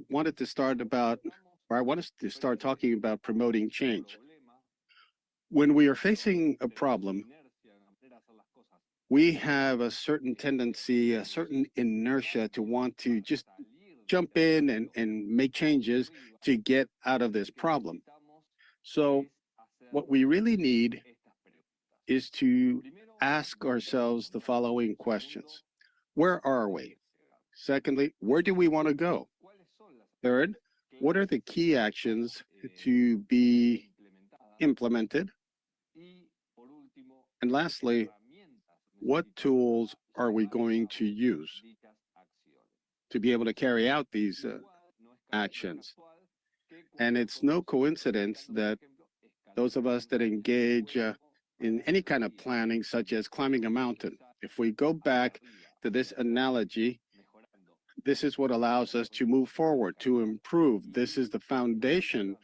wanted to start about, or I want us to start talking about promoting change. When we are facing a problem, we have a certain tendency, a certain inertia to want to just jump in and make changes to get out of this problem. So, what we really need is to ask ourselves the following questions: where are we? Secondly, where do we want to go? Third, what are the key actions to be implemented? And lastly, what tools are we going to use to be able to carry out these actions? And it's no coincidence that those of us that engage in any kind of planning, such as climbing a mountain, if we go back to this analogy, this is what allows us to move forward, to improve. This is the foundation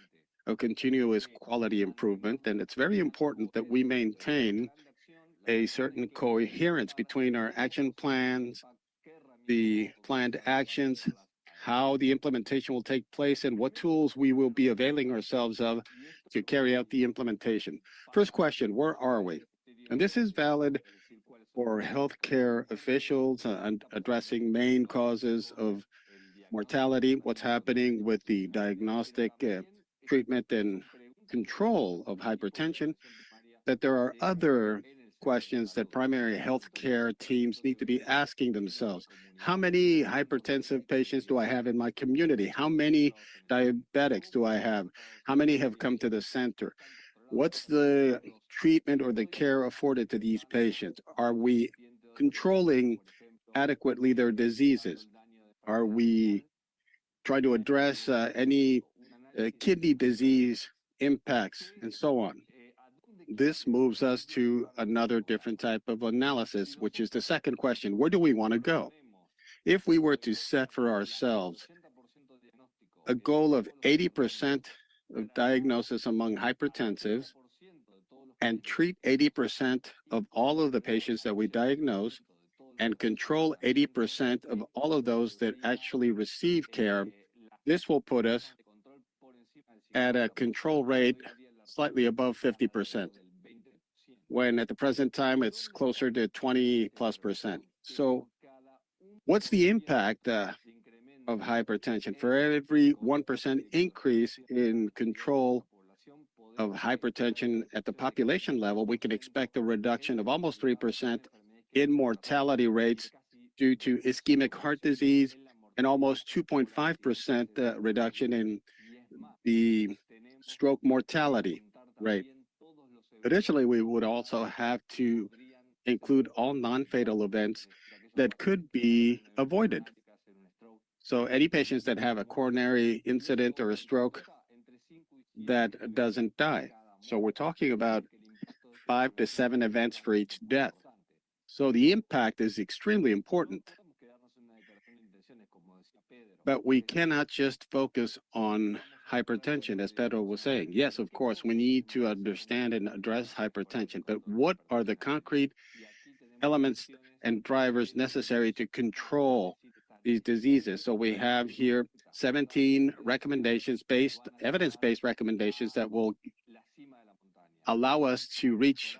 of continuous quality improvement. And it's very important that we maintain a certain coherence between our action plans, the planned actions, how the implementation will take place, and what tools we will be availing ourselves of to carry out the implementation. First question, where are we? And this is valid for healthcare officials addressing main causes of mortality, what's happening with the diagnostic, treatment, and control of hypertension, that there are other questions that primary health care teams need to be asking themselves. How many hypertensive patients do I have in my community? How many diabetics do I have? How many have come to the center? What's the treatment or the care afforded to these patients? Are we controlling adequately their diseases? Are we trying to address any kidney disease impacts and so on? This moves us to another different type of analysis, which is the second question: where do we want to go? If we were to set for ourselves a goal of 80% of diagnosis among hypertensives and treat 80% of all of the patients that we diagnose and control 80% of all of those that actually receive care, this will put us at a control rate slightly above 50%, when at the present time it's closer to 20+%. So what's the impact of hypertension? For every 1% increase in control of hypertension at the population level, we can expect a reduction of almost 3% in mortality rates due to ischemic heart disease and almost 2.5% reduction in the stroke mortality rate. Additionally, we would also have to include all non-fatal events that could be avoided. So any patients that have a coronary incident or a stroke that doesn't die. So we're talking about 5 to 7 events for each death. So the impact is extremely important. But we cannot just focus on hypertension, as Pedro was saying. Yes, of course, we need to understand and address hypertension, but what are the concrete elements and drivers necessary to control these diseases? So we have here 17 recommendations, evidence-based recommendations that will allow us to reach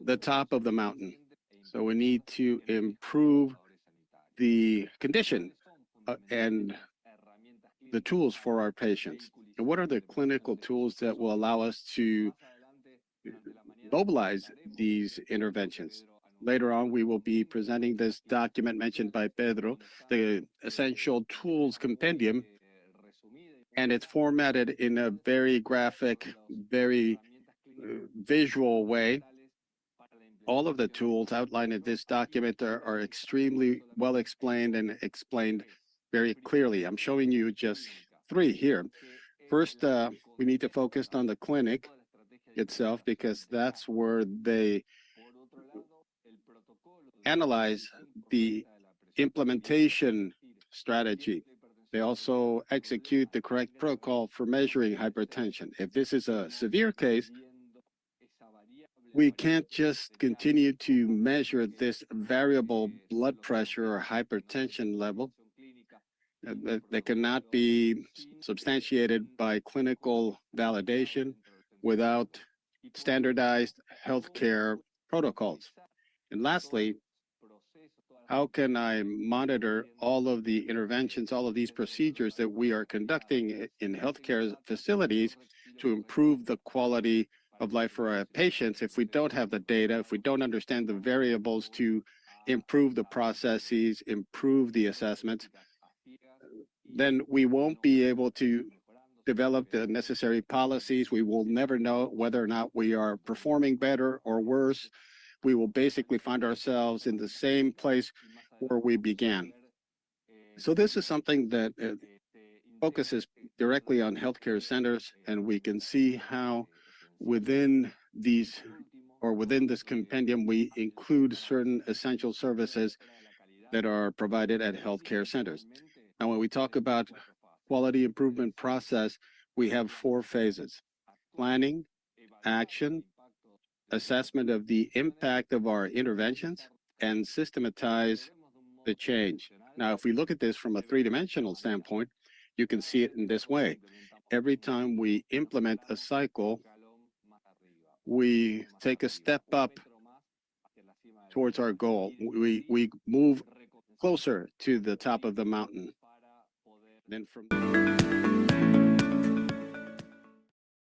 the top of the mountain. So we need to improve the condition and the tools for our patients. And what are the clinical tools that will allow us to mobilize these interventions? Later on, we will be presenting this document mentioned by Pedro, the Essential Tools Compendium, and it's formatted in a very graphic, very visual way. All of the tools outlined in this document are extremely well explained and explained very clearly. I'm showing you just 3 here. First, we need to focus on the clinic itself, because that's where they analyze the implementation strategy. They also execute the correct protocol for measuring hypertension. If this is a severe case, we can't just continue to measure this variable blood pressure or hypertension level that cannot be substantiated by clinical validation without standardized healthcare protocols. And lastly, how can I monitor all of the interventions, all of these procedures that we are conducting in healthcare facilities to improve the quality of life for our patients if we don't have the data, if we don't understand the variables to improve the processes, improve the assessments, then we won't be able to develop the necessary policies. We will never know whether or not we are performing better or worse. We will basically find ourselves in the same place where we began. So this is something that focuses directly on healthcare centers, and we can see how within these or within this compendium, we include certain essential services that are provided at healthcare centers. Now, when we talk about quality improvement process, we have 4 phases: planning, action, assessment of the impact of our interventions, and systematize the change. Now, if we look at this from a 3-dimensional standpoint, you can see it in this way. Every time we implement a cycle, we take a step up towards our goal. We move closer to the top of the mountain. Then from